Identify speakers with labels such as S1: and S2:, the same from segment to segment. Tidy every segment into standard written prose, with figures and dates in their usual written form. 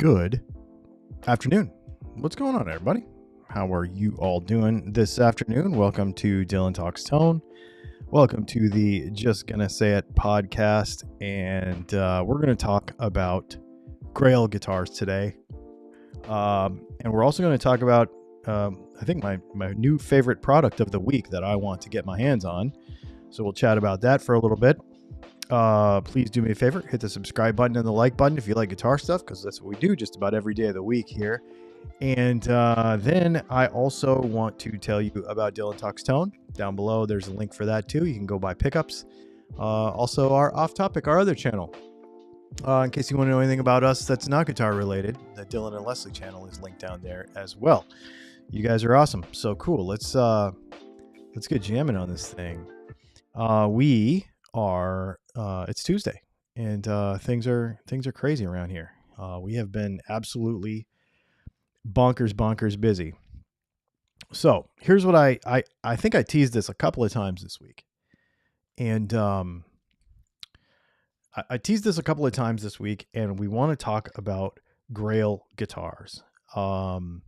S1: Good afternoon. What's going on, everybody? How are you all doing this afternoon? Welcome to Dylan Talks Tone. Welcome to the Just Gonna Say It podcast. And we're going to talk about Grail guitars today. And we're also going to talk about, I think, my new favorite product of the week that I want to get my hands on. So we'll chat about that for a little bit. Please do me a favor, hit the subscribe button and the like button if you like guitar stuff, because that's what we do just about every day of the week here. And then I also want to tell you about Dylan Talks Tone. Down below, there's a link for that too. You can go buy pickups. Also, our Off Topic, our other channel. In case you want to know anything about us that's not guitar related, the Dylan and Leslie channel is linked down there as well. You guys are awesome. So cool. Let's get jamming on this thing. It's Tuesday, and things are crazy around here. We have been absolutely bonkers busy. So here's what I think I teased this a couple of times this week, and I teased this a couple of times this week, and we want to talk about Grail guitars. Now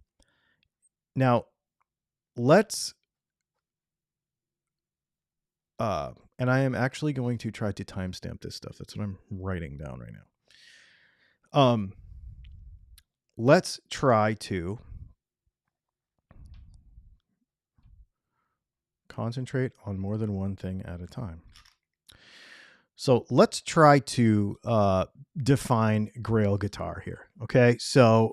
S1: let's. And I am actually going to try to timestamp this stuff. That's what I'm writing down right now. Let's try to concentrate on more than one thing at a time. So let's try to define Grail guitar here. Okay. So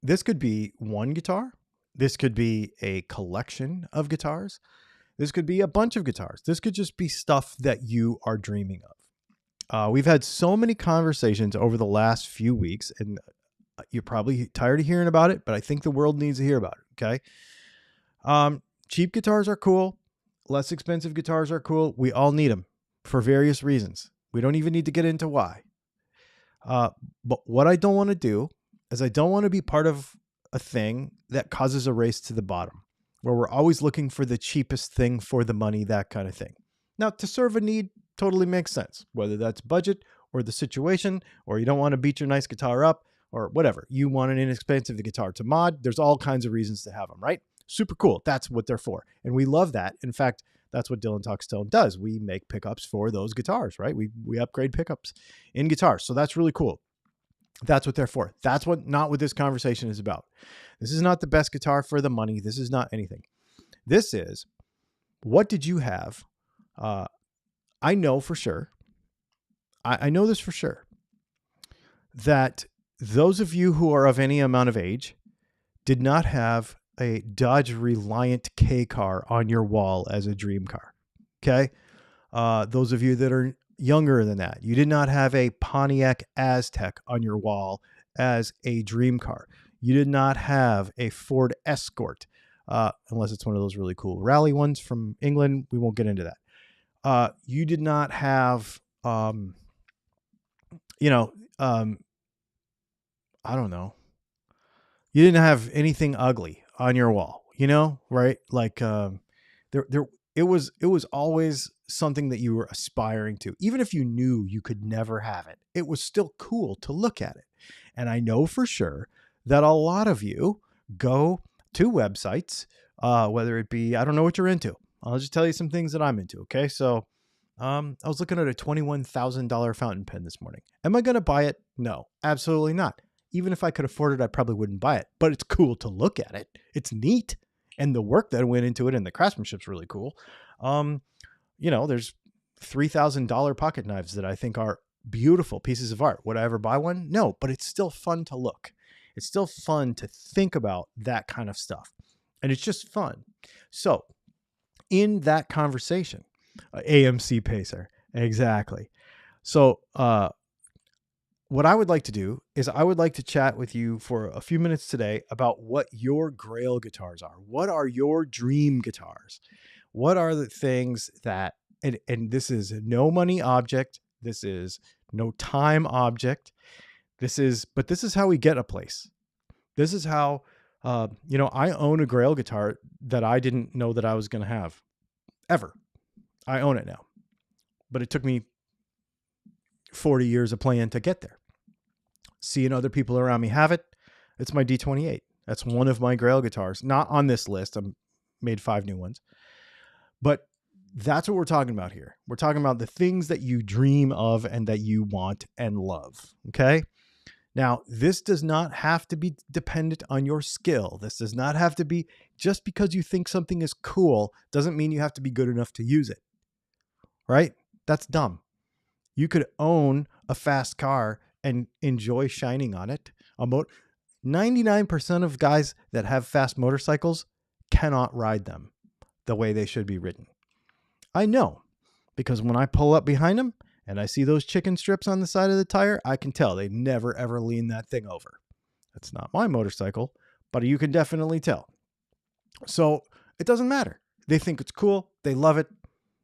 S1: this could be one guitar. This could be a collection of guitars. This could be a bunch of guitars. This could just be stuff that you are dreaming of. We've had so many conversations over the last few weeks, and you're probably tired of hearing about it, but I think the world needs to hear about it, okay? Cheap guitars are cool. Less expensive guitars are cool. We all need them for various reasons. We don't even need to get into why. But what I don't want to do is I don't want to be part of a thing that causes a race to the bottom, where we're always looking for the cheapest thing for the money, that kind of thing. Now, to serve a need totally makes sense, whether that's budget or the situation, or you don't want to beat your nice guitar up or whatever. You want an inexpensive guitar to mod. There's all kinds of reasons to have them, right? Super cool. That's what they're for. And we love that. In fact, that's what Dylan Talks Tone does. We make pickups for those guitars, right? We upgrade pickups in guitars. So that's really cool. That's what they're for. That's not what this conversation is about. This is not the best guitar for the money. This is not anything. This is, what did you have? I know for sure. I know this for sure, that those of you who are of any amount of age did not have a Dodge Reliant K car on your wall as a dream car. Okay. Those of you that are younger than that, you did not have a Pontiac Aztek on your wall as a dream car. You did not have a Ford Escort, unless it's one of those really cool rally ones from England. We won't get into that. You did not have, I don't know. You didn't have anything ugly on your wall, right? Like, it was always something that you were aspiring to. Even if you knew you could never have it, it was still cool to look at it. And I know for sure that a lot of you go to websites, whether it be, I don't know what you're into. I'll just tell you some things that I'm into. Okay. So, I was looking at a $21,000 fountain pen this morning. Am I going to buy it? No, absolutely not. Even if I could afford it, I probably wouldn't buy it, but it's cool to look at it. It's neat. And the work that went into it and the craftsmanship's really cool. There's $3,000 pocket knives that I think are beautiful pieces of art. Would I ever buy one? No, but it's still fun to look. It's still fun to think about that kind of stuff. And it's just fun. So in that conversation, AMC Pacer, exactly. So, what I would like to do is I would like to chat with you for a few minutes today about what your Grail guitars are. What are your dream guitars? What are the things that, and this is no money object. This is no time object. This is how we get a place. This is how, I own a Grail guitar that I didn't know that I was going to have ever. I own it now, but it took me 40 years of playing to get there. seeing other people around me have it. It's my D28. That's one of my Grail guitars. Not on this list. I made 5 new ones. But that's what we're talking about here. We're talking about the things that you dream of and that you want and love. Okay. Now, this does not have to be dependent on your skill. This does not have to be just because you think something is cool doesn't mean you have to be good enough to use it. Right? That's dumb. You could own a fast car and enjoy shining on it. 99% of guys that have fast motorcycles cannot ride them the way they should be ridden. I know, because when I pull up behind them and I see those chicken strips on the side of the tire, I can tell they never ever lean that thing over. That's not my motorcycle, but you can definitely tell. So it doesn't matter. They think it's cool. They love it.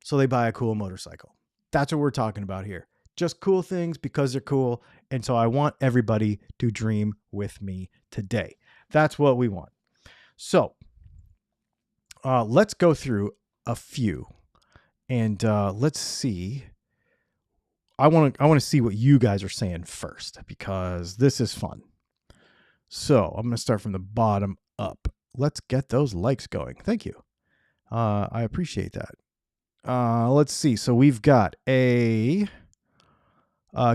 S1: So they buy a cool motorcycle. That's what we're talking about here. Just cool things because they're cool. And so I want everybody to dream with me today. That's what we want. So let's go through a few and let's see. I want to see what you guys are saying first because this is fun. So I'm going to start from the bottom up. Let's get those likes going. Thank you. I appreciate that. Let's see. So we've got a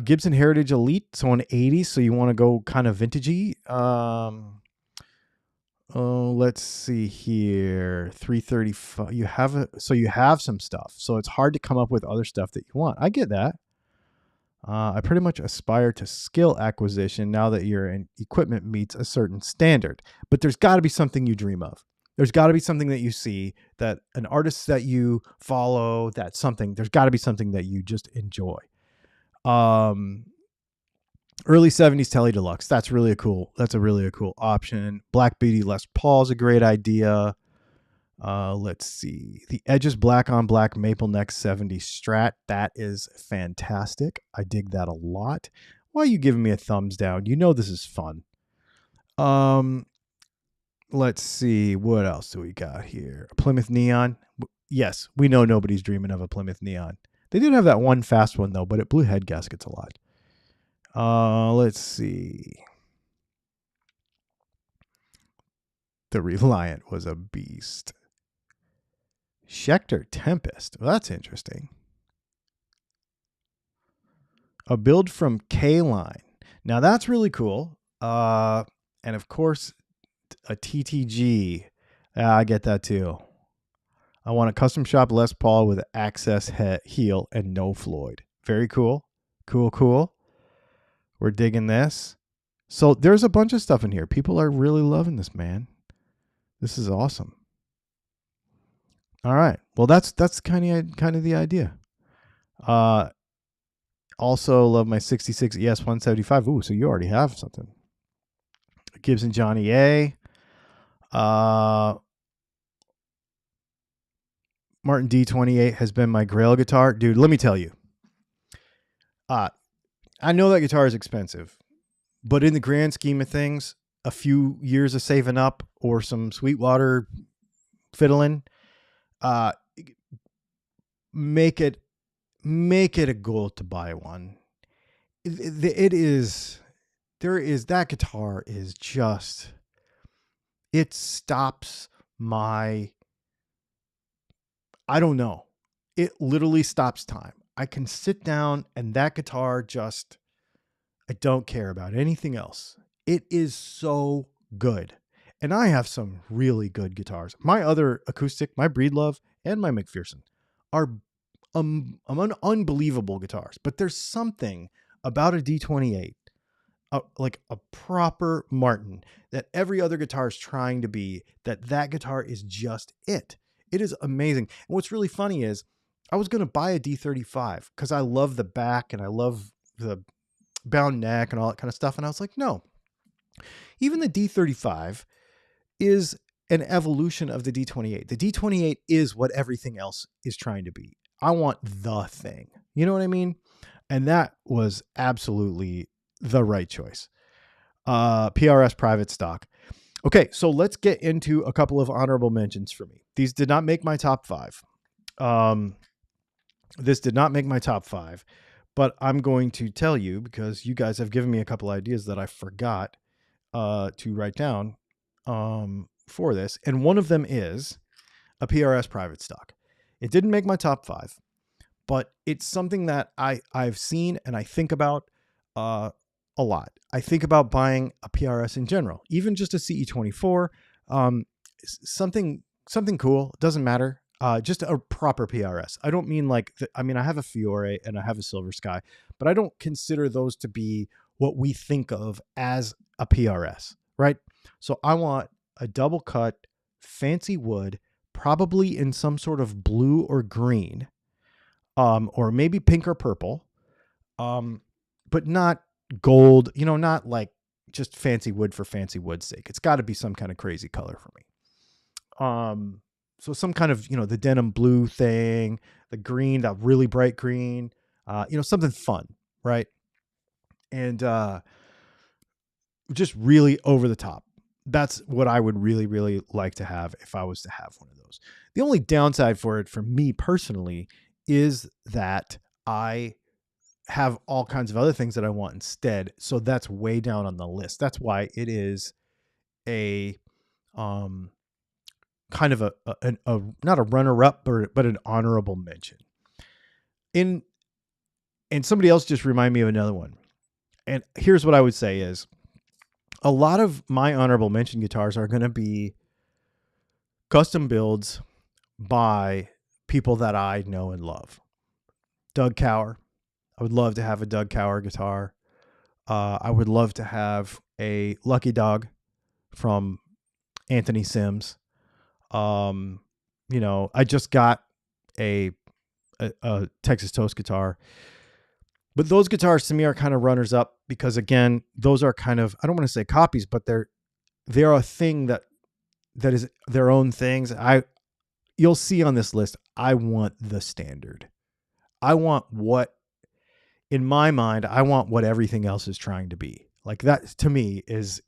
S1: Gibson Heritage Elite, so an 80. So you want to go kind of vintagey. Let's see here. 335. You have some stuff. So it's hard to come up with other stuff that you want. I get that. I pretty much aspire to skill acquisition now that your equipment meets a certain standard. But there's got to be something you dream of. There's got to be something that you see, that an artist that you follow, that something. There's got to be something that you just enjoy. Early 70s Tele Deluxe. That's a really cool option. Black Beauty Les Paul is a great idea. Let's see. The Edges Black on Black Maple Neck 70 Strat. That is fantastic. I dig that a lot. Why are you giving me a thumbs down? You know this is fun. Let's see. What else do we got here? A Plymouth Neon. Yes, we know nobody's dreaming of a Plymouth Neon. They did have that one fast one, though, but it blew head gaskets a lot. Let's see. The Reliant was a beast. Schecter Tempest. Well, that's interesting. A build from K-Line. Now, that's really cool. And, of course, a TTG. I get that, too. I want a custom shop Les Paul with access heel and no Floyd. Very cool. Cool. We're digging this. So there's a bunch of stuff in here. People are really loving this, man. This is awesome. All right. Well, that's kind of the idea. Also love my 66 ES 175. Ooh, so you already have something. Gibson Johnny A. Martin D28 has been my Grail guitar. Dude, let me tell you. I know that guitar is expensive, but in the grand scheme of things, a few years of saving up or some Sweetwater fiddling, make it a goal to buy one. That guitar is just, it stops my, I don't know. It literally stops time. I can sit down and that guitar just, I don't care about anything else. It is so good. And I have some really good guitars. My other acoustic, my Breedlove and my McPherson are unbelievable guitars. But there's something about a D28, like a proper Martin, that every other guitar is trying to be, that guitar is just it. It is amazing. And what's really funny is I was going to buy a D35 because I love the back and I love the bound neck and all that kind of stuff. And I was like, no, even the D35 is an evolution of the D28. The D28 is what everything else is trying to be. I want the thing. You know what I mean? And that was absolutely the right choice. PRS private stock. Okay, so let's get into a couple of honorable mentions for me. These did not make my top 5. This did not make my top 5, but I'm going to tell you because you guys have given me a couple ideas that I forgot to write down for this. And one of them is a PRS private stock. It didn't make my top 5, but it's something that I've seen and I think about a lot. I think about buying a PRS in general, even just a CE24, something cool. It doesn't matter. Just a proper PRS. I don't mean like, I mean, I have a Fiore and I have a Silver Sky, but I don't consider those to be what we think of as a PRS, right? So I want a double cut, fancy wood, probably in some sort of blue or green, or maybe pink or purple, but not gold, not like just fancy wood for fancy wood's sake. It's got to be some kind of crazy color for me. So some kind of, the denim blue thing, the green, that really bright green, something fun, right? And just really over the top. That's what I would really, really like to have if I was to have one of those. The only downside for it, for me personally, is that I have all kinds of other things that I want instead. So that's way down on the list. That's why it is a kind of a not a runner-up, but an honorable mention. And somebody else just reminded me of another one. And here's what I would say is a lot of my honorable mention guitars are going to be custom builds by people that I know and love. Doug Cower. I would love to have a Doug Cower guitar. I would love to have a Lucky Dog from Anthony Sims. I just got a Texas Toast guitar, but those guitars to me are kind of runners up because again, those are kind of, I don't want to say copies, but they're a thing that is their own things. You'll see on this list, I want the standard. I want what, in my mind, I want what everything else is trying to be. Like that to me is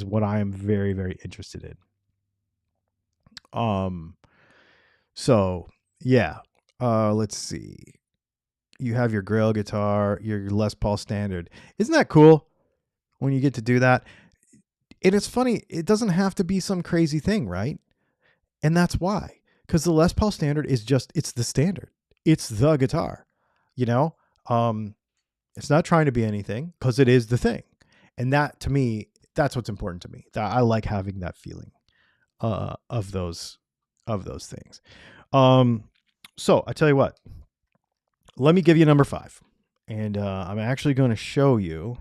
S1: what I am very, very interested in. So yeah, let's see. You have your Grail guitar, your Les Paul standard. Isn't that cool when you get to do that? And it's funny, it doesn't have to be some crazy thing, right? And that's why, because the Les Paul standard is just, it's the standard. It's the guitar, it's not trying to be anything because it is the thing. And that to me, that's what's important to me. That I like having that feeling of those things. So I tell you what, let me give you number 5. And I'm actually going to show you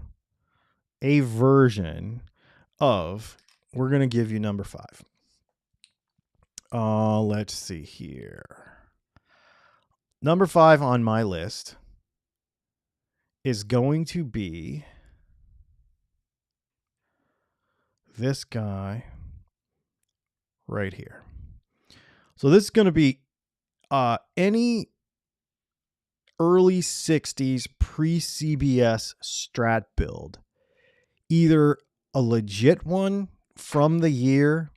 S1: a version of, we're going to give you number 5. Let's see here. Number 5 on my list is going to be this guy right here. So this is going to be any early 60s pre-CBS Strat build, either a legit one from the year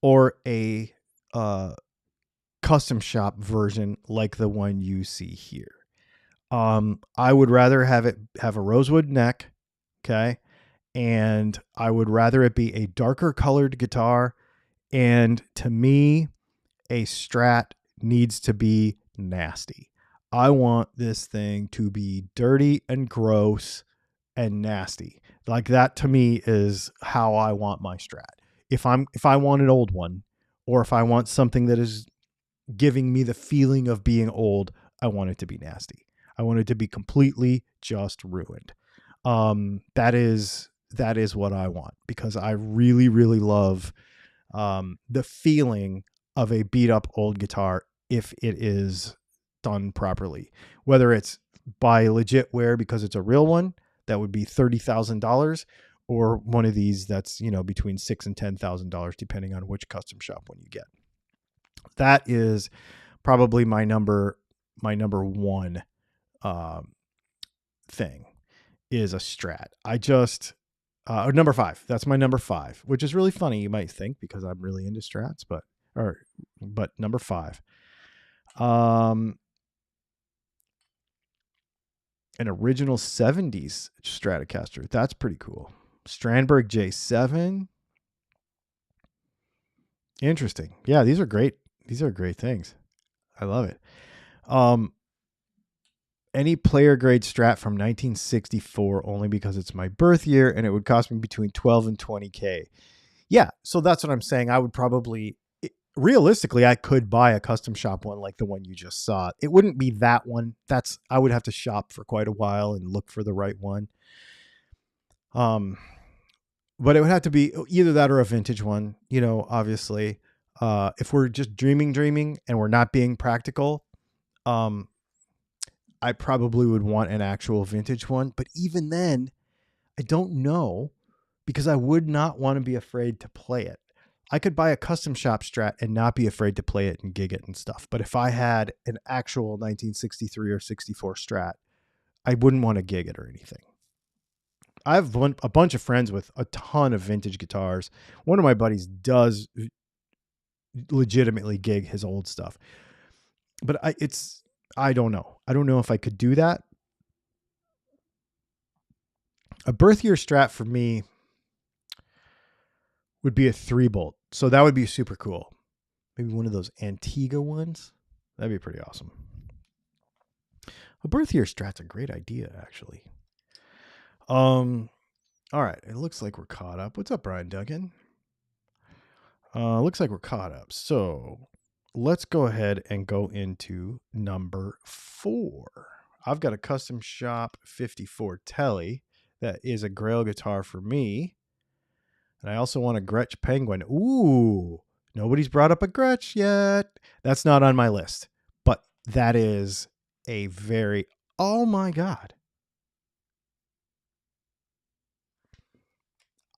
S1: or a custom shop version like the one you see here. I would rather have a rosewood neck, okay? And I would rather it be a darker colored guitar. And to me, a Strat needs to be nasty. I want this thing to be dirty and gross and nasty. Like that to me is how I want my Strat. If I want an old one, or if I want something that is giving me the feeling of being old, I want it to be nasty. I want it to be completely just ruined. That is what I want, because I really, really love the feeling of a beat up old guitar if it is done properly. Whether it's by legit wear because it's a real one, that would be $30,000, or one of these that's, between $6,000 and $10,000, depending on which custom shop one you get. That is probably my number one thing is a Strat. I just number 5. That's my number 5, which is really funny, you might think, because I'm really into Strats, but number 5. An original 70s Stratocaster. That's pretty cool. Strandberg J7. Interesting. Yeah, these are great. These are great things. I love it. Any player grade Strat from 1964 only because it's my birth year and it would cost me between 12 and 20K. Yeah, so that's what I'm saying. I would probably, realistically, I could buy a custom shop one like the one you just saw. It wouldn't be that one. I would have to shop for quite a while and look for the right one. But it would have to be either that or a vintage one, obviously. If we're just dreaming and we're not being practical, I probably would want an actual vintage one. But even then, I don't know, because I would not want to be afraid to play it. I could buy a custom shop Strat and not be afraid to play it and gig it and stuff. But if I had an actual 1963 or 64 Strat, I wouldn't want to gig it or anything. I have a bunch of friends with a ton of vintage guitars. One of my buddies does legitimately gig his old stuff. But I don't know. I don't know if I could do that. A birth year Strat for me would be a 3-bolt. So that would be super cool. Maybe one of those Antigua ones. That'd be pretty awesome. A birth year Strat's a great idea, actually. All right. It looks like we're caught up. What's up, Brian Duggan? Looks like we're caught up. So let's go ahead and go into number 4. I've got a custom shop 54 Telly that is a Grail guitar for me. And I also want a Gretsch Penguin. Ooh, nobody's brought up a Gretsch yet. That's not on my list, but that is a very, oh my God.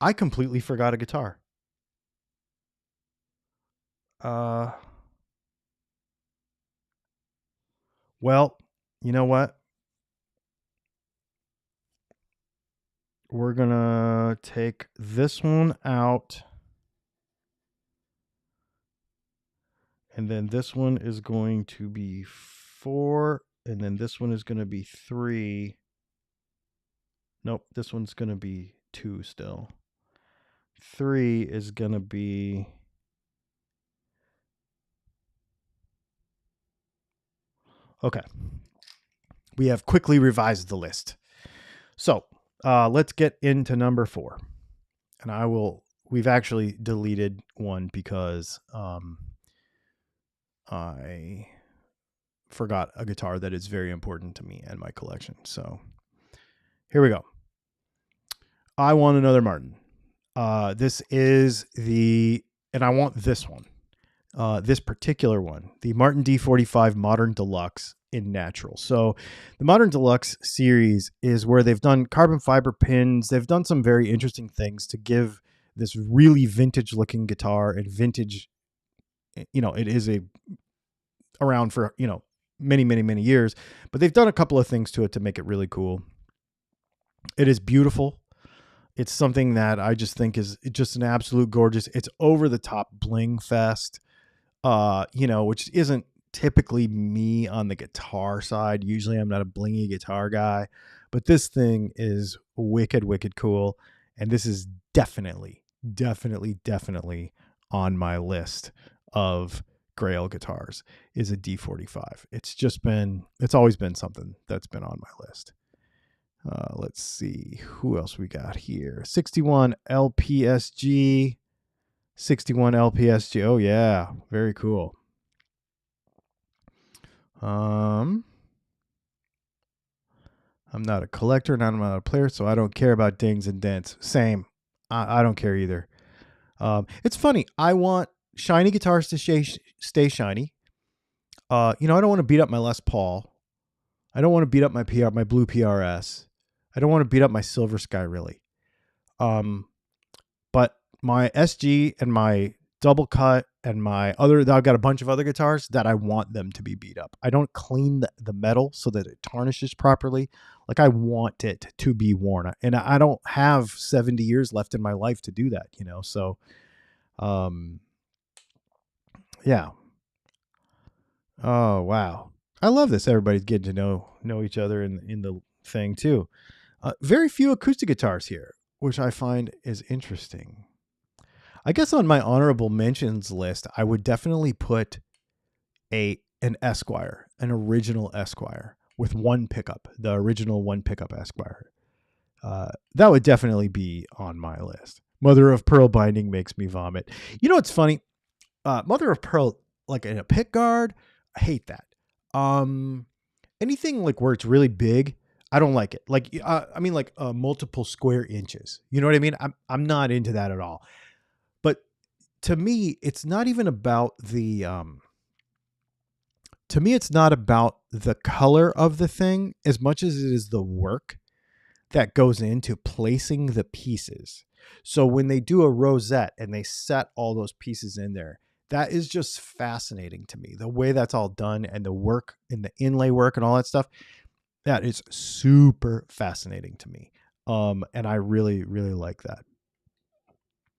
S1: I completely forgot a guitar. Well, you know what? We're going to take this one out. And then this one is going to be 4. And then this one is going to be 3. Nope, this one's going to be 2 still. 3 is going to be... Okay. We have quickly revised the list. So let's get into number 4. And we've actually deleted one because I forgot a guitar that is very important to me and my collection. So here we go. I want another Martin. This is and I want this one. This particular one, the Martin D45 Modern Deluxe in natural. So the Modern Deluxe series is where they've done carbon fiber pins. They've done some very interesting things to give this really vintage looking guitar and vintage, it is around for, many, many, many years, but they've done a couple of things to it to make it really cool. It is beautiful. It's something that I just think is just an absolute gorgeous. It's over the top bling fest, which isn't typically me on the guitar side. Usually I'm not a blingy guitar guy, but this thing is wicked, wicked cool. And this is definitely on my list of Grail guitars is a D45. It's always been something that's been on my list. Let's see who else we got here. 61 LPSG. 61 LPSG. Oh yeah, very cool. I'm not a collector and I'm not a player, so I don't care about dings and dents. Same. I don't care either. It's funny. I want shiny guitars to stay shiny. I don't want to beat up my Les Paul. I don't want to beat up my blue PRS. I don't want to beat up my Silver Sky, really. But my SG and my double cut and I've got a bunch of other guitars that I want them to be beat up. I don't clean the metal so that it tarnishes properly. Like I want it to be worn. And I don't have 70 years left in my life to do that, So, yeah. Oh, wow. I love this. Everybody's getting to know each other in the thing too. Very few acoustic guitars here, which I find is interesting. I guess on my honorable mentions list, I would definitely put an Esquire, an original Esquire with one pickup, the original one pickup Esquire. That would definitely be on my list. Mother of Pearl binding makes me vomit. You know what's funny? Mother of Pearl, like in a pick guard, I hate that. Anything like where it's really big, I don't like it. Like, I mean, like multiple square inches. You know what I mean? I'm not into that at all. But to me, it's not even about the. To me, it's not about the color of the thing as much as it is the work that goes into placing the pieces. So when they do a rosette and they set all those pieces in there, that is just fascinating to me. The way that's all done and the work and the inlay work and all that stuff, that is super fascinating to me. And I really, really like that.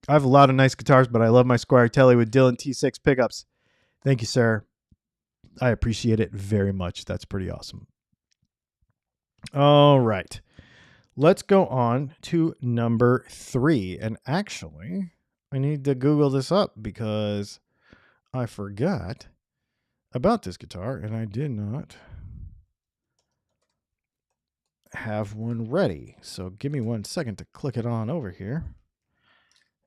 S1: I have a lot of nice guitars, but I love my Squire Telly with Dylan T6 pickups. Thank you, sir. I appreciate it very much. That's pretty awesome. All right. Let's go on to number 3. And actually, I need to Google this up because I forgot about this guitar and I did not have one ready. So give me 1 second to click it on over here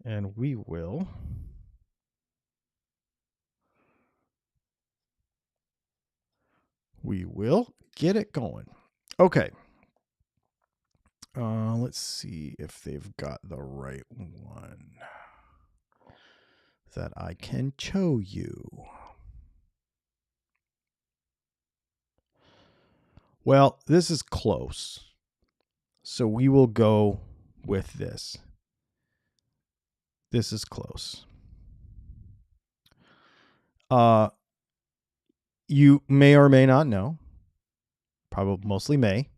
S1: and we will get it going. Okay. Let's see if they've got the right one that I can show you. Well, this is close. So we will go with this. This is close. You may or may not know, probably mostly may,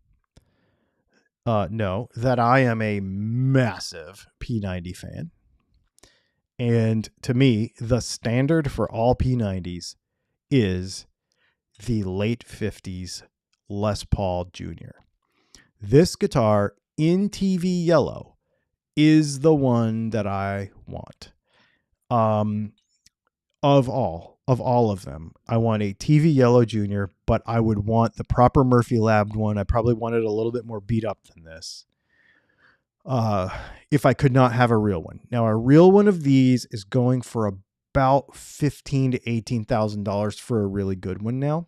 S1: know that I am a massive P90 fan. And to me, the standard for all P90s is the late 50s Les Paul Jr. This guitar in TV yellow is the one that I want. Of all of them, I want a TV yellow Junior, but I would want the proper Murphy Lab one. I probably wanted a little bit more beat up than this. If I could not have a real one. Now, a real one of these is going for about $15,000 to $18,000 for a really good one now.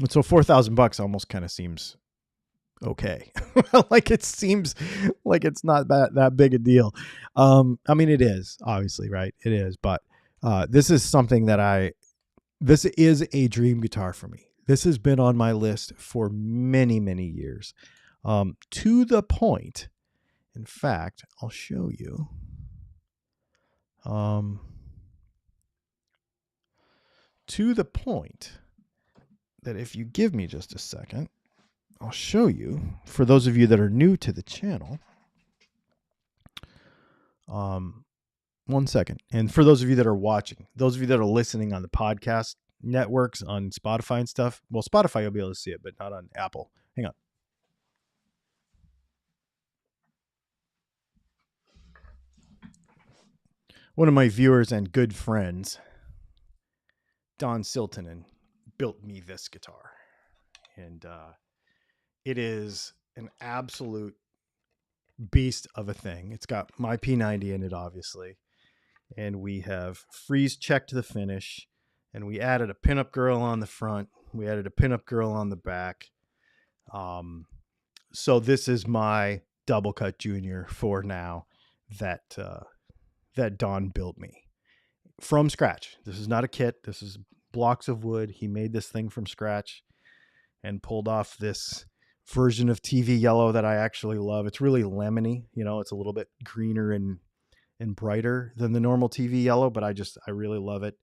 S1: And so $4,000 almost kind of seems okay. Like it seems like it's not that big a deal. I mean, it is obviously, right? It is, but this is something that this is a dream guitar for me. This has been on my list for many, many years. To the point, in fact, I'll show you. To the point that if you give me just a second, I'll show you, for those of you that are new to the channel. 1 second. And for those of you that are watching, those of you that are listening on the podcast networks, on Spotify and stuff, well, Spotify, you'll be able to see it, but not on Apple. Hang on. One of my viewers and good friends, Don Siltonen, built me this guitar. And it is an absolute beast of a thing. It's got my P90 in it, obviously. And we have freeze checked the finish. And we added a pinup girl on the front. We added a pinup girl on the back. So this is my double cut Junior for now that Don built me from scratch. This is not a kit. This is blocks of wood. He made this thing from scratch and pulled off this version of TV yellow that I actually love. It's really lemony, it's a little bit greener and brighter than the normal TV yellow, but I really love it.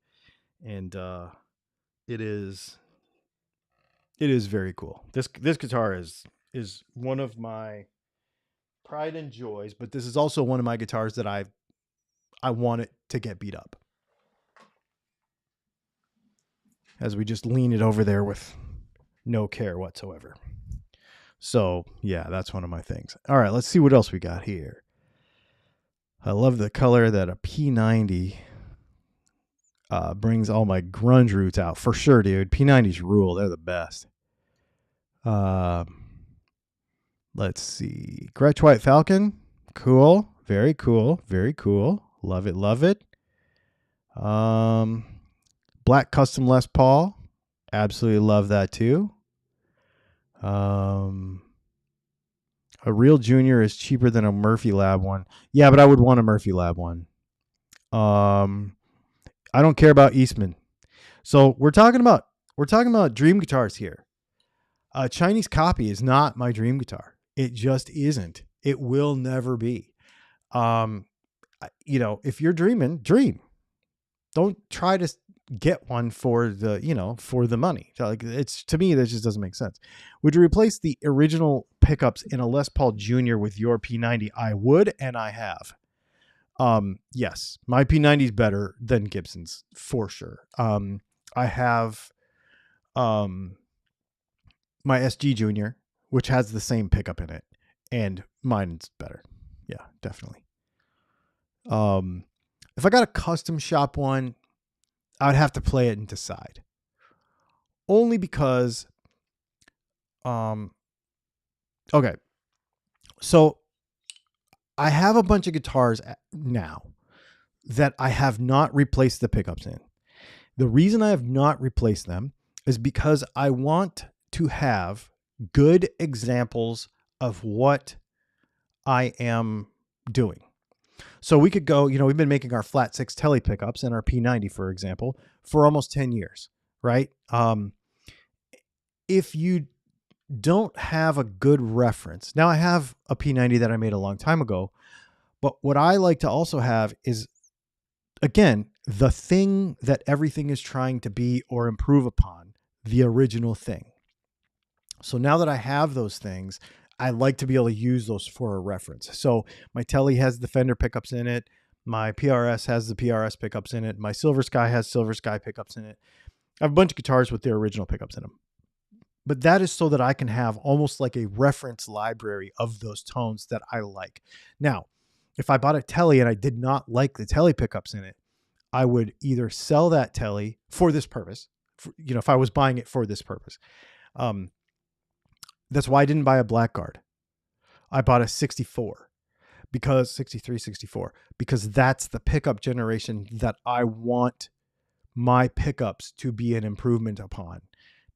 S1: And it is very cool. This guitar is one of my pride and joys, but this is also one of my guitars that I want it to get beat up. As we just lean it over there with no care whatsoever. So yeah, that's one of my things. All right, let's see what else we got here. I love the color that a P90 brings all my grunge roots out for sure, dude. P90s rule. They're the best. Let's see. Gretsch White Falcon. Cool. Very cool. Very cool. Love it. Love it. Black Custom Les Paul. Absolutely love that too. A Real Junior is cheaper than a Murphy Lab one. Yeah, but I would want a Murphy Lab one. I don't care about Eastman. So we're talking about dream guitars here. A Chinese copy is not my dream guitar. It just isn't. It will never be. If you're dreaming, dream. Don't try to get one for the money. Like, it's, to me, that just doesn't make sense. Would you replace the original pickups in a Les Paul Junior with your P90? I would, and I have. Yes, my P90 is better than Gibson's for sure. I have my SG Junior, which has the same pickup in it, and mine's better. Yeah, definitely. If I got a custom shop one, I would have to play it and decide. Only because, okay, so I have a bunch of guitars now that I have not replaced the pickups in. The reason I have not replaced them is because I want to have good examples of what I am doing. So we could go, we've been making our flat 6 Tele pickups and our P90, for example, for almost 10 years, right? If you don't have a good reference, now I have a P90 that I made a long time ago, but what I like to also have is, again, the thing that everything is trying to be or improve upon, the original thing. So now that I have those things, I like to be able to use those for a reference. So my Tele has the Fender pickups in it. My PRS has the PRS pickups in it. My Silver Sky has Silver Sky pickups in it. I have a bunch of guitars with their original pickups in them. But that is so that I can have almost like a reference library of those tones that I like. Now, if I bought a Tele and I did not like the Tele pickups in it, I would either sell that Tele for this purpose, if I was buying it for this purpose. That's why I didn't buy a Blackguard. I bought a 64 because 63, 64, because that's the pickup generation that I want my pickups to be an improvement upon,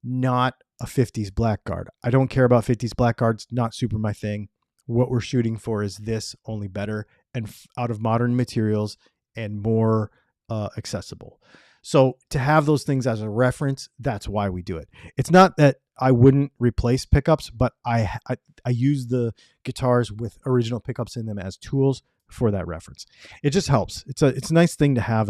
S1: not a 50s Blackguard. I don't care about 50s Blackguards, not super my thing. What we're shooting for is this, only better and out of modern materials and more accessible. So to have those things as a reference, that's why we do it. It's not that I wouldn't replace pickups, but I use the guitars with original pickups in them as tools for that reference. It just helps. It's a nice thing to have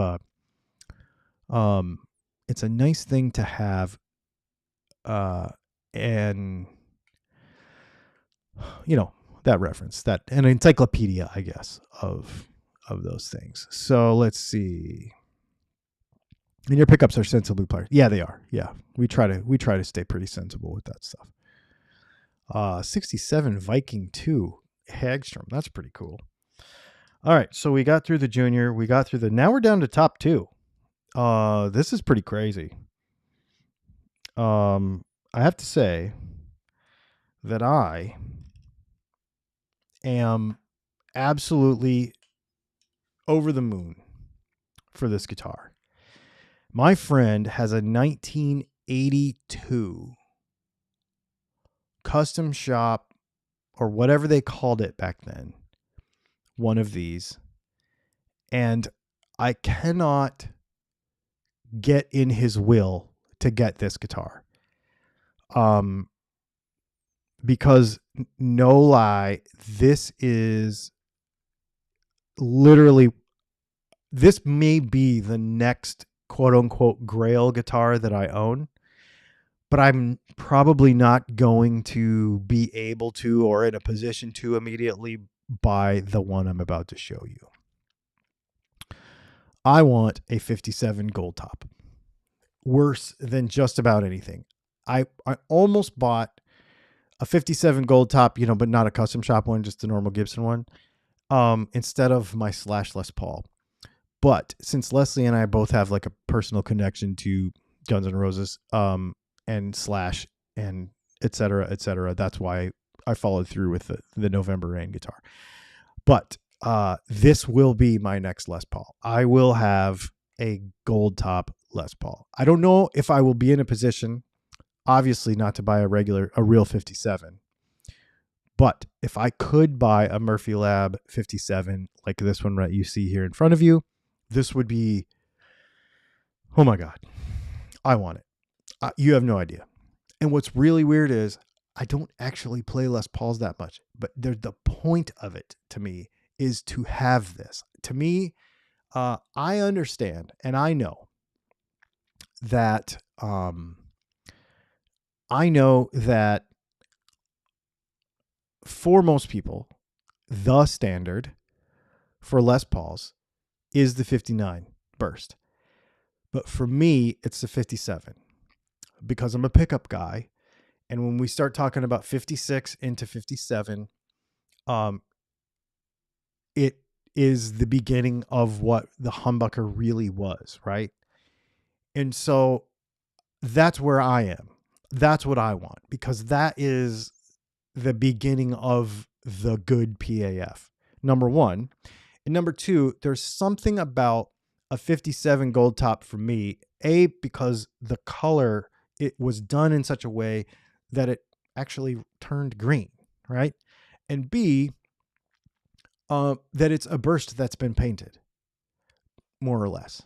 S1: and that reference, that an encyclopedia, I guess, of those things. So let's see. And your pickups are sensibly played. Yeah, they are. Yeah. We try to stay pretty sensible with that stuff. 67 Viking 2 Hagstrom. That's pretty cool. All right. So we got through the Junior. Now we're down to top 2. This is pretty crazy. I have to say that I am absolutely over the moon for this guitar. My friend has a 1982 custom shop, or whatever they called it back then, one of these, and I cannot get in his will to get this guitar. Because no lie, this may be the next quote unquote Grail guitar that I own, but I'm probably not going to be able to or in a position to immediately buy the one I'm about to show you. I want a 57 Gold Top. Worse than just about anything. I almost bought a 57 gold top, but not a custom shop one, just the normal Gibson one, instead of my Slash Les Paul. But since Leslie and I both have like a personal connection to Guns N' Roses, and Slash and et cetera, that's why I followed through with the November Rain guitar. But this will be my next Les Paul. I will have a gold top Les Paul. I don't know if I will be in a position, obviously not to buy a real 57. But if I could buy a Murphy Lab 57, like this one that you see here in front of you, this would be, oh my God, I want it. You have no idea. And what's really weird is I don't actually play Les Pauls that much, but the point of it to me is to have this. To me, I understand and I know that for most people, the standard for Les Pauls is the 59 burst. But for me, it's the 57 because I'm a pickup guy. And when we start talking about 56 into 57, it is the beginning of what the humbucker really was, right? And so that's where I am. That's what I want, because that is the beginning of the good PAF, number one. And number two, there's something about a 57 gold top for me, because the color, it was done in such a way that it actually turned green, right? And B, that it's a burst that's been painted, more or less.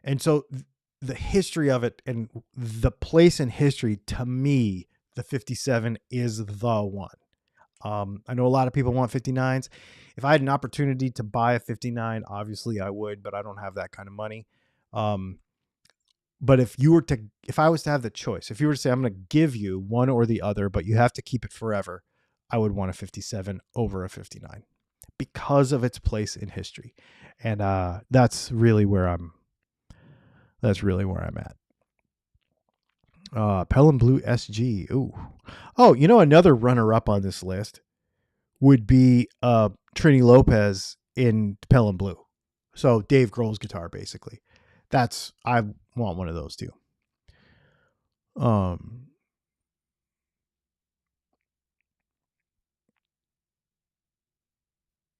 S1: And so the history of it and the place in history, to me, the 57 is the one. I know a lot of people want 59s. If I had an opportunity to buy a 59, obviously I would, but I don't have that kind of money. But if I was to have the choice, if you were to say, I'm going to give you one or the other, but you have to keep it forever, I would want a 57 over a 59 because of its place in history. And that's really where I'm at. Pelham Blue SG. Ooh. Oh, another runner-up on this list would be Trini Lopez in Pelham Blue. So Dave Grohl's guitar, basically. I want one of those too.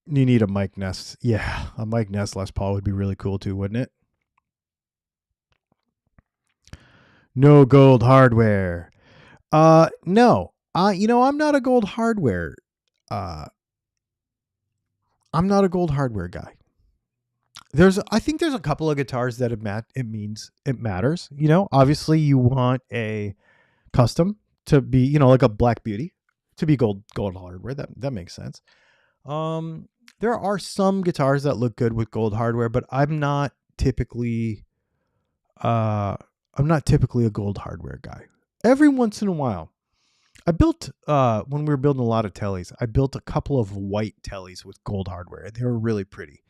S1: You need a Mike Ness. Yeah, a Mike Ness Les Paul would be really cool too, wouldn't it? No gold hardware. No. I'm not a gold hardware. I'm not a gold hardware guy. I think there's a couple of guitars that it matters. Obviously you want a custom to be, like a Black Beauty to be gold hardware. That makes sense. There are some guitars that look good with gold hardware, but I'm not typically a gold hardware guy. Every once in a while, I built when we were building a lot of tellies, I built a couple of white tellies with gold hardware, and they were really pretty.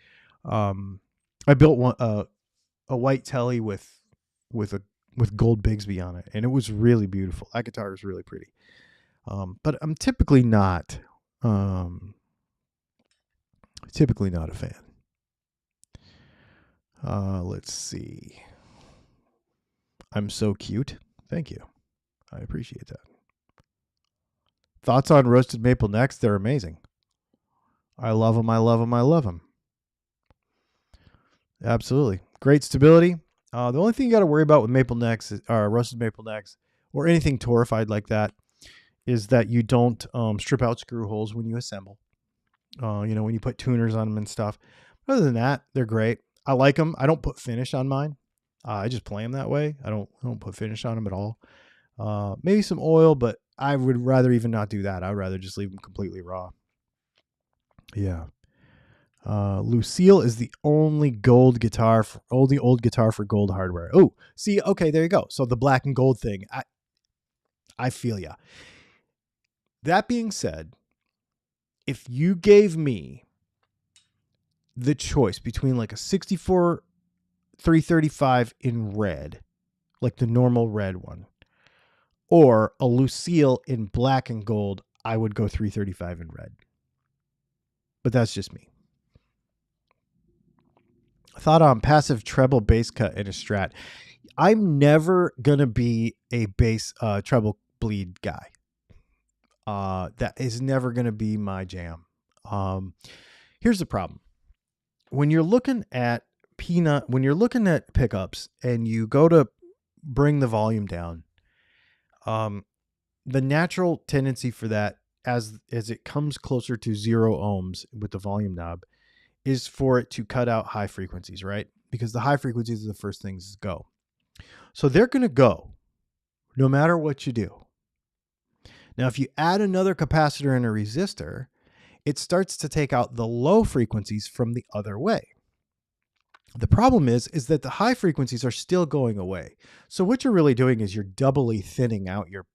S1: I built one a white telly with gold Bigsby on it, and it was really beautiful. That guitar was really pretty. But I'm typically not a fan. Let's see. I'm so cute. Thank you. I appreciate that. Thoughts on roasted maple necks? They're amazing. I love them. I love them. I love them. Absolutely. Great stability. The only thing you got to worry about with maple necks, roasted maple necks, or anything torrefied like that, is that you don't strip out screw holes when you assemble. When you put tuners on them and stuff. Other than that, they're great. I like them. I don't put finish on mine. I just play them that way. I don't put finish on them at all. Maybe some oil, but I would rather even not do that. I'd rather just leave them completely raw. Yeah. Lucille is the only old guitar for gold hardware. Oh, see, okay, there you go. So the black and gold thing, I feel ya. That being said, if you gave me the choice between like a 64 335 in red, like the normal red one, or a Lucille in black and gold, I would go 335 in red. But that's just me. Thought on passive treble bass cut in a Strat. I'm never going to be a bass treble bleed guy. That is never going to be my jam. Here's the problem. When you're looking at pickups and you go to bring the volume down, the natural tendency for that as it comes closer to 0 ohms with the volume knob is for it to cut out high frequencies, right? Because the high frequencies are the first things to go. So they're going to go no matter what you do. Now, if you add another capacitor and a resistor, it starts to take out the low frequencies from the other way. The problem is that the high frequencies are still going away. So what you're really doing is you're doubly thinning out your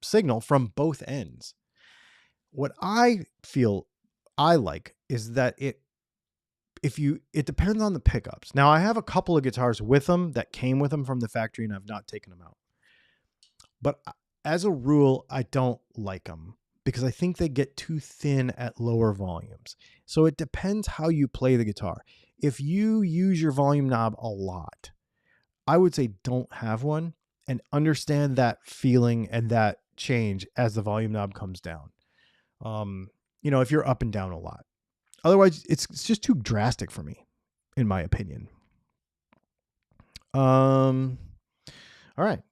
S1: signal from both ends. What I feel I like is that it depends on the pickups. Now, I have a couple of guitars with them that came with them from the factory and I've not taken them out. But as a rule, I don't like them because I think they get too thin at lower volumes. So it depends how you play the guitar. If you use your volume knob a lot, I would say don't have one and understand that feeling and that change as the volume knob comes down. If you're up and down a lot. Otherwise, it's just too drastic for me, in my opinion. All right.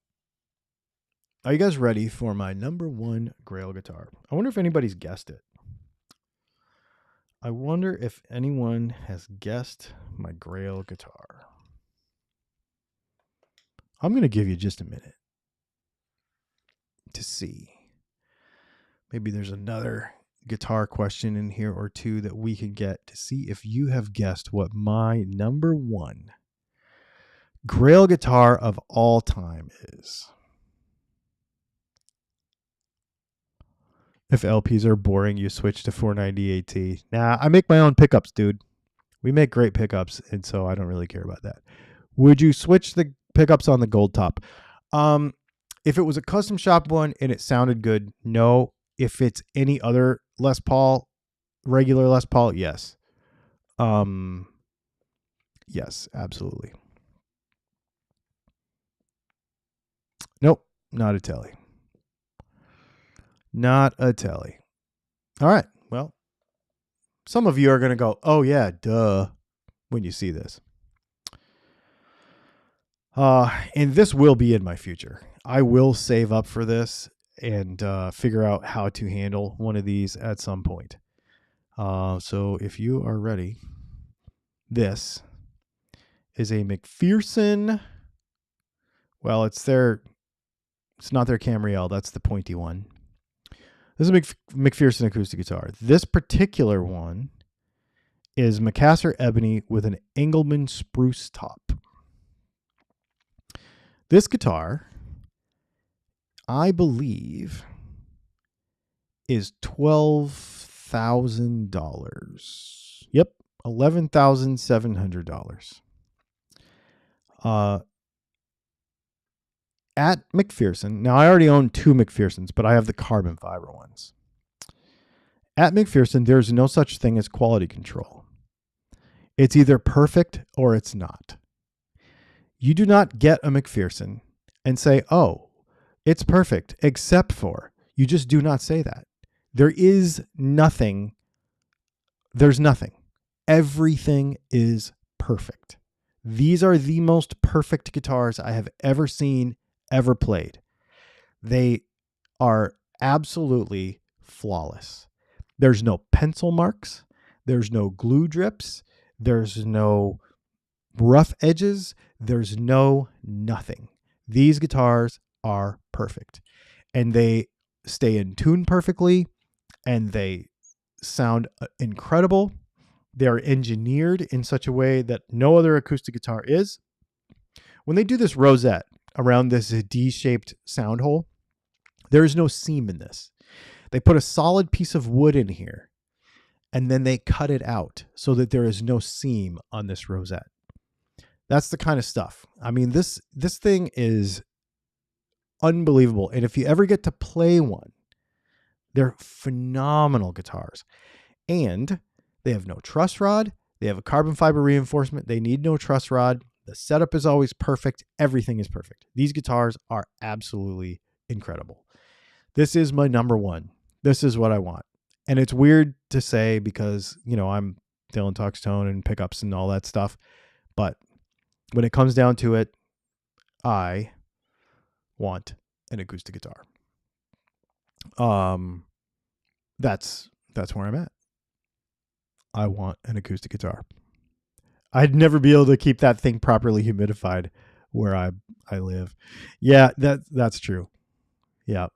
S1: Are you guys ready for my number 1 Grail guitar? I wonder if anybody's guessed it. I wonder if anyone has guessed my Grail guitar. I'm going to give you just a minute to see. Maybe there's another guitar question in here or two that we can get to see if you have guessed what my number 1 Grail guitar of all time is. If LPs are boring, you switch to 490 AT. Nah, I make my own pickups, dude. We make great pickups, and so I don't really care about that. Would you switch the pickups on the gold top? If it was a custom shop one and it sounded good, no. If it's any other Les Paul, regular Les Paul, yes. Yes, absolutely. Nope, not a Telly. Not a Telly. All right, well, some of you are going to go, oh yeah, duh, when you see this. And this will be in my future. I will save up for this and figure out how to handle one of these at some point. So if you are ready, this is a McPherson. Well, it's not their Camriel. That's the pointy one. This is a McPherson acoustic guitar. This particular one is Macassar ebony with an Engelmann spruce top. This guitar, I believe, is $12,000. Yep, $11,700. At McPherson, now I already own 2 McPhersons, but I have the carbon fiber ones. At McPherson, there's no such thing as quality control. It's either perfect or it's not. You do not get a McPherson and say, oh, it's perfect, except for. You just do not say that. There is nothing. There's nothing. Everything is perfect. These are the most perfect guitars I have ever seen, ever played. They are absolutely flawless. There's no pencil marks. There's no glue drips. There's no rough edges. There's no nothing. These guitars are perfect. And they stay in tune perfectly. And they sound incredible. They're engineered in such a way that no other acoustic guitar is. When they do this rosette around this D-shaped sound hole, there is no seam in this. They put a solid piece of wood in here, and then they cut it out so that there is no seam on this rosette. That's the kind of stuff. I mean, this thing is unbelievable. And if you ever get to play one, they're phenomenal guitars. And they have no truss rod. They have a carbon fiber reinforcement. They need no truss rod. The setup is always perfect. Everything is perfect. These guitars are absolutely incredible. This is my number one. This is what I want. And it's weird to say because, I'm Dylan Talks Tone and pickups and all that stuff. But when it comes down to it, I want an acoustic guitar. That's where I'm at. I want an acoustic guitar. I'd never be able to keep that thing properly humidified where I live. Yeah, that's true. Yeah.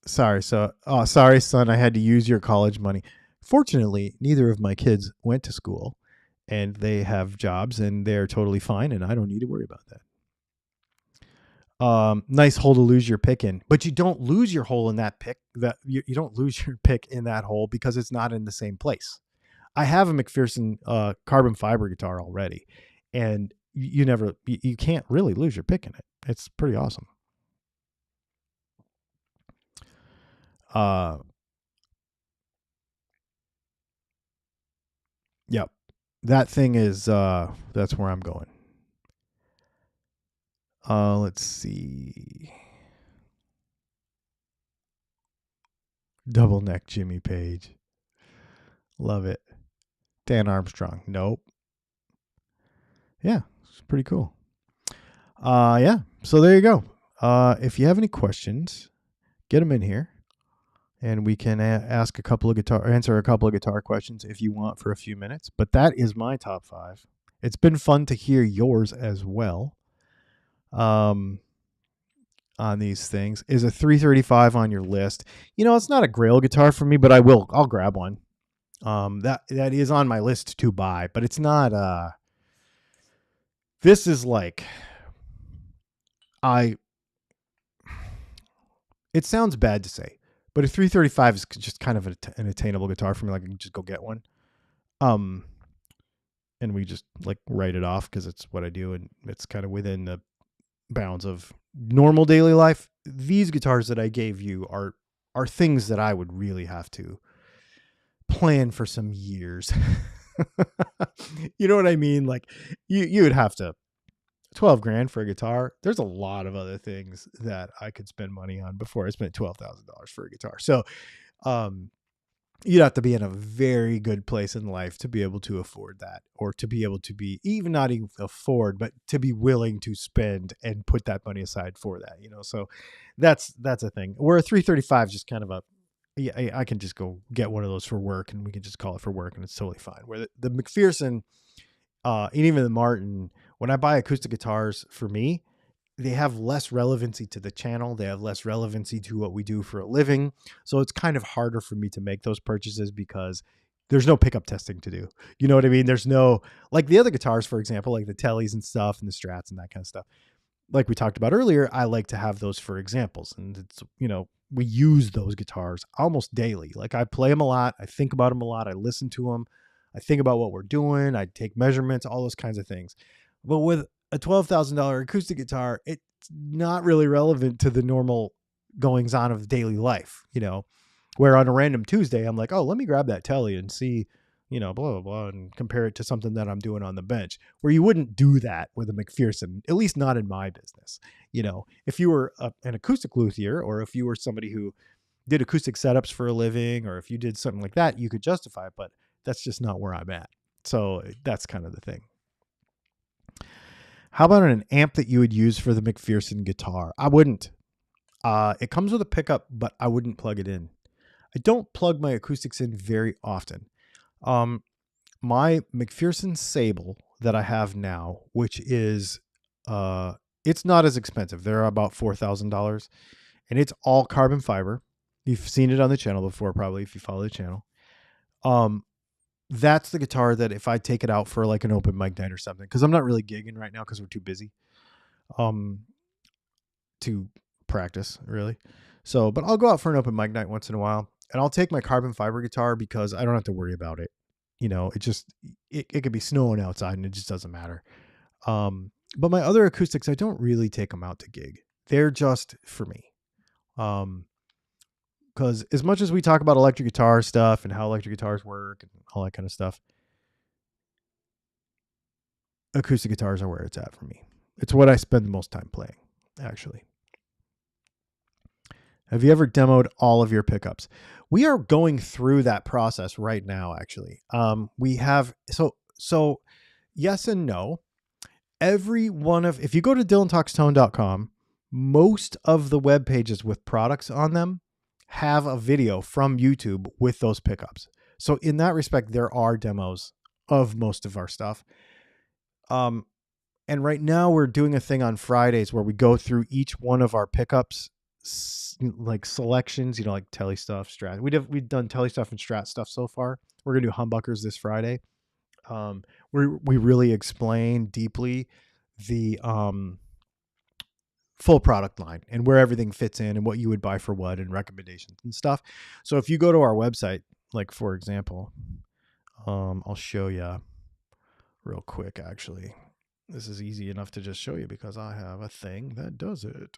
S1: Sorry, son, I had to use your college money. Fortunately, neither of my kids went to school and they have jobs and they're totally fine and I don't need to worry about that. Nice hole to lose your pick in, but you don't lose your hole in that pick. That you don't lose your pick in that hole because it's not in the same place. I have a McPherson carbon fiber guitar already, and you can't really lose your pick in it. It's pretty awesome. Yep, that thing is that's where I'm going. Let's see. Double neck Jimmy Page. Love it. Dan Armstrong. Nope. Yeah, it's pretty cool. Yeah. So there you go. If you have any questions, get them in here, and we can answer a couple of guitar questions if you want for a few minutes. But that is my top 5. It's been fun to hear yours as well. On these things, is a 335 on your list? It's not a Grail guitar for me, but I'll grab one. That is on my list to buy, but it's not. This is like it sounds bad to say, but a 335 is just kind of an attainable guitar for me. Like I can just go get one. And we just like write it off because it's what I do and it's kind of within the bounds of normal daily life. These guitars that I gave you are things that I would really have to plan for some years. You know what I mean? Like you would have to 12 grand for a guitar. There's a lot of other things that I could spend money on before I spent $12,000 for a guitar. So, you'd have to be in a very good place in life to be able to afford that, or to be able to be not even afford, but to be willing to spend and put that money aside for that, so that's a thing. Where a 335 is just kind of I can just go get one of those for work and we can just call it for work and it's totally fine. Where the McPherson, and even the Martin, when I buy acoustic guitars for me, they have less relevancy to the channel. They have less relevancy to what we do for a living. So it's kind of harder for me to make those purchases because there's no pickup testing to do. You know what I mean? There's no, like the other guitars, for example, like the Tellys and stuff and the Strats and that kind of stuff. Like we talked about earlier, I like to have those for examples. And it's, we use those guitars almost daily. Like I play them a lot. I think about them a lot. I listen to them. I think about what we're doing. I take measurements, all those kinds of things. But with a $12,000 acoustic guitar, it's not really relevant to the normal goings on of daily life, where on a random Tuesday, I'm like, oh, let me grab that Telly and see, blah, blah, blah, and compare it to something that I'm doing on the bench, where you wouldn't do that with a McPherson, at least not in my business. If you were an acoustic luthier, or if you were somebody who did acoustic setups for a living, or if you did something like that, you could justify it, but that's just not where I'm at. So that's kind of the thing. How about an amp that you would use for the McPherson guitar? I wouldn't. It comes with a pickup, but I wouldn't plug it in. I don't plug my acoustics in very often. My McPherson Sable that I have now, which is, it's not as expensive. They're about $4,000 and it's all carbon fiber. You've seen it on the channel before, probably, if you follow the channel. That's the guitar that if I take it out for like an open mic night or something, because I'm not really gigging right now because we're too busy to practice, really. So, but I'll go out for an open mic night once in a while, and I'll take my carbon fiber guitar because I don't have to worry about it. you know, it could be snowing outside and it just doesn't matter. But my other acoustics, I don't really take them out to gig. They're just for me. Because as much as we talk about electric guitar stuff and how electric guitars work and all that kind of stuff, acoustic guitars are where it's at for me. It's what I spend the most time playing, actually. Have you ever demoed all of your pickups? We are going through that process right now, actually. We have, so yes and no. Every one of, if you go to dylantalkstone.com, most of the web pages with products on them have a video from YouTube with those pickups. So in that respect, there are demos of most of our stuff. And right now we're doing a thing on Fridays where we go through each one of our pickups, like selections, you know, like Tele stuff, Strat. We've done Tele stuff and Strat stuff so far. We're going to do humbuckers this Friday. We really explain deeply the full product line and where everything fits in and what you would buy for what and recommendations and stuff. So if you go to our website, like for example, I'll show you real quick. Actually, this is easy enough to just show you because I have a thing that does it.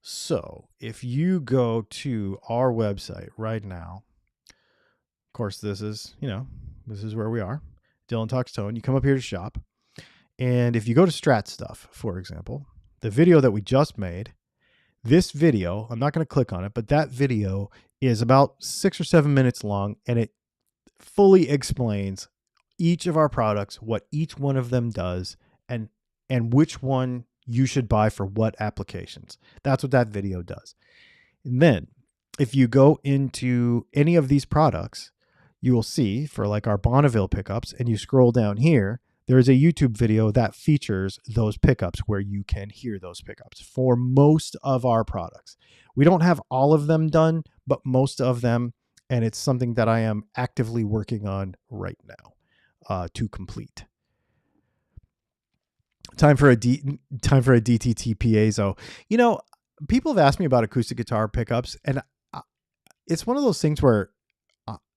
S1: So if you go to our website right now, of course, this is where we are. Dylan Talks Tone. You come up here to shop. And if you go to Strat Stuff, for example, the video that we just made, this video, I'm not going to click on it, but that video is about 6 or 7 minutes long, and it fully explains each of our products, what each one of them does, and which one you should buy for what applications. That's what that video does. And then if you go into any of these products, you will see for like our Bonneville pickups, and you scroll down here, there is a YouTube video that features those pickups where you can hear those pickups for most of our products. We don't have all of them done, but most of them, and it's something that I am actively working on right now to complete. Time for a DTT piezo. You know, people have asked me about acoustic guitar pickups, and it's one of those things where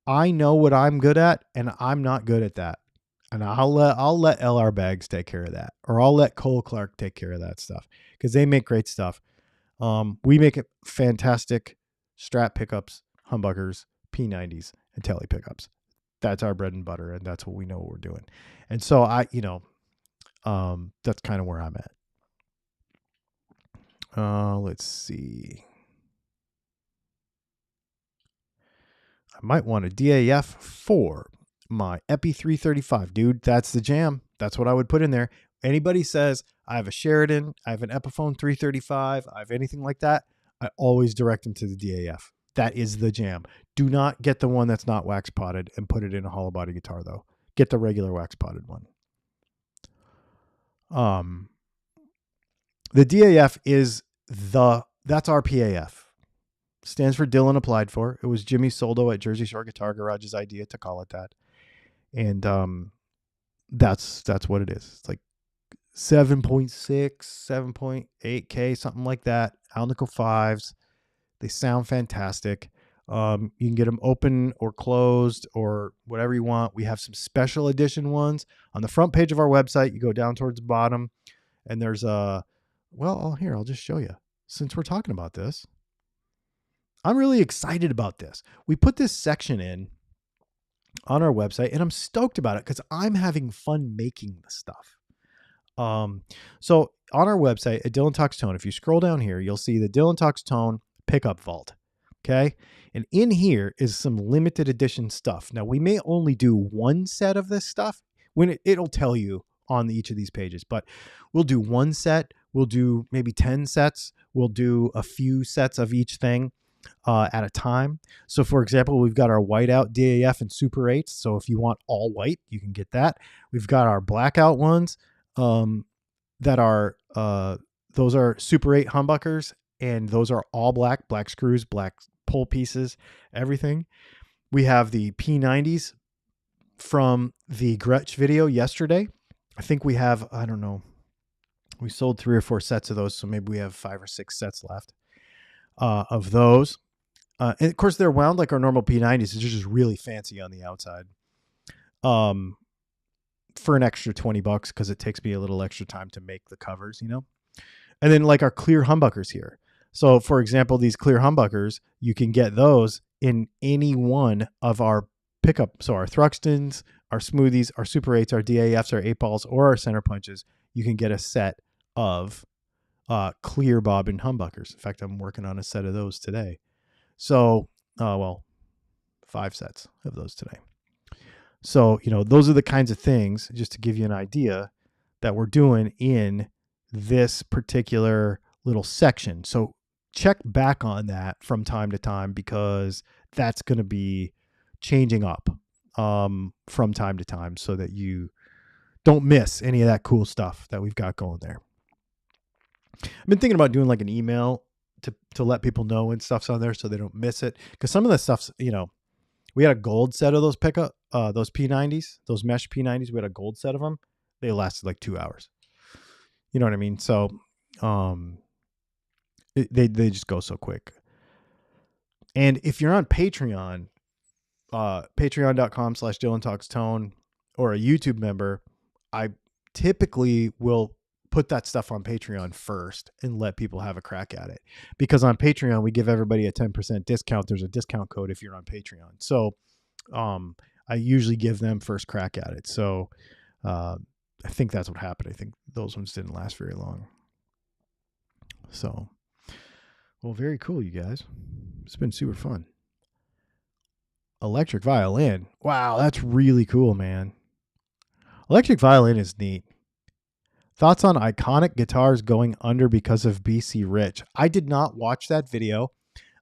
S1: I know what I'm good at, and I'm not good at that. And I'll let LR Bags take care of that, or I'll let Cole Clark take care of that stuff because they make great stuff. We make fantastic Strat pickups, humbuckers, P90s, and Tele pickups. That's our bread and butter, and that's what we know what we're doing. And so that's kind of where I'm at. Let's see. I might want a DAF for my Epi 335, dude. That's the jam. That's what I would put in there. Anybody says I have a Sheridan, I have an Epiphone 335, I have anything like that, I always direct them to the DAF. That is the jam. Do not get the one that's not wax potted and put it in a hollow body guitar though. Get the regular wax potted one. The DAF is that's our PAF. Stands for Dylan Applied For. It was Jimmy Soldo at Jersey Shore Guitar Garage's idea to call it that. And that's what it is. It's like 7.6, 7.8K, something like that. Alnico 5s. They sound fantastic. You can get them open or closed or whatever you want. We have some special edition ones. On the front page of our website, you go down towards the bottom, and there's I'll just show you. Since we're talking about this, I'm really excited about this. We put this section in on our website, and I'm stoked about it because I'm having fun making the stuff. So on our website at Dylan Talks Tone, if you scroll down here, you'll see the Dylan Talks Tone pickup vault. Okay. And in here is some limited edition stuff. Now we may only do one set of this stuff when it'll tell you on each of these pages, but we'll do one set. We'll do maybe 10 sets. We'll do a few sets of each thing at a time. So for example, we've got our whiteout DAF and Super 8s. So if you want all white, you can get that. We've got our blackout ones that are, those are Super 8 humbuckers, and those are all black screws, black pull pieces, everything. We have the P90s from the Gretsch video yesterday. I think we have, I don't know, we sold 3 or 4 sets of those. So maybe we have 5 or 6 sets left of those. And of course they're wound like our normal P90s. It's just really fancy on the outside. For an extra $20 because it takes me a little extra time to make the covers, And then like our clear humbuckers here. So for example, these clear humbuckers, you can get those in any one of our pickup. So our Thruxtons, our Smoothies, our Super 8s, our DAFs, our 8 balls, or our center punches, you can get a set of clear bobbin humbuckers. In fact, I'm working on a set of those today. So, 5 sets of those today. So, those are the kinds of things, just to give you an idea, that we're doing in this particular little section. So check back on that from time to time, because that's going to be changing up from time to time so that you don't miss any of that cool stuff that we've got going there. I've been thinking about doing like an email to let people know when stuff's on there so they don't miss it. Because some of the stuff's, we had a gold set of those those P90s, those mesh P90s. We had a gold set of them. They lasted like 2 hours. You know what I mean? So they just go so quick. And if you're on Patreon, patreon.com/DylanTalksTone, or a YouTube member, I typically will put that stuff on Patreon first and let people have a crack at it. Because on Patreon, we give everybody a 10% discount. There's a discount code if you're on Patreon. So I usually give them first crack at it. So I think that's what happened. I think those ones didn't last very long. So, well, very cool, you guys. It's been super fun. Electric violin. Wow, that's really cool, man. Electric violin is neat. Thoughts on iconic guitars going under because of BC Rich? I did not watch that video.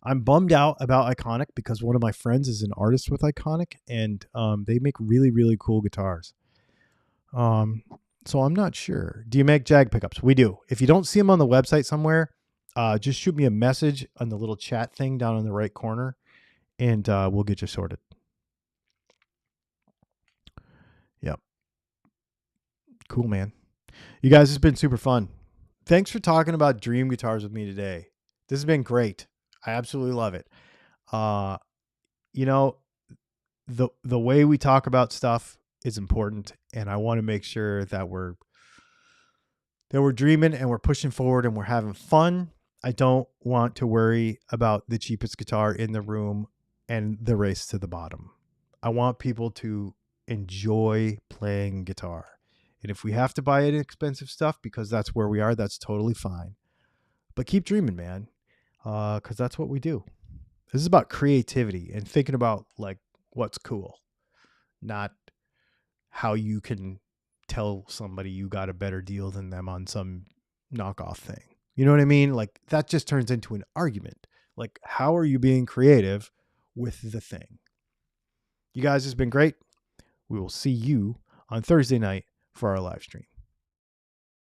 S1: I'm bummed out about Iconic because one of my friends is an artist with Iconic, and they make really, really cool guitars. So I'm not sure. Do you make Jag pickups? We do. If you don't see them on the website somewhere, just shoot me a message on the little chat thing down in the right corner, and we'll get you sorted. Yep. Cool, man. You guys, it's been super fun. Thanks for talking about dream guitars with me today. This has been great. I absolutely love it. The way we talk about stuff is important, and I want to make sure that we're dreaming and we're pushing forward and we're having fun. I don't want to worry about the cheapest guitar in the room and the race to the bottom. I want people to enjoy playing guitar. And if we have to buy inexpensive stuff because that's where we are, that's totally fine. But keep dreaming, man, because that's what we do. This is about creativity and thinking about like what's cool, not how you can tell somebody you got a better deal than them on some knockoff thing. You know what I mean? Like that just turns into an argument. Like, how are you being creative with the thing? You guys, it's been great. We will see you on Thursday night for our live stream.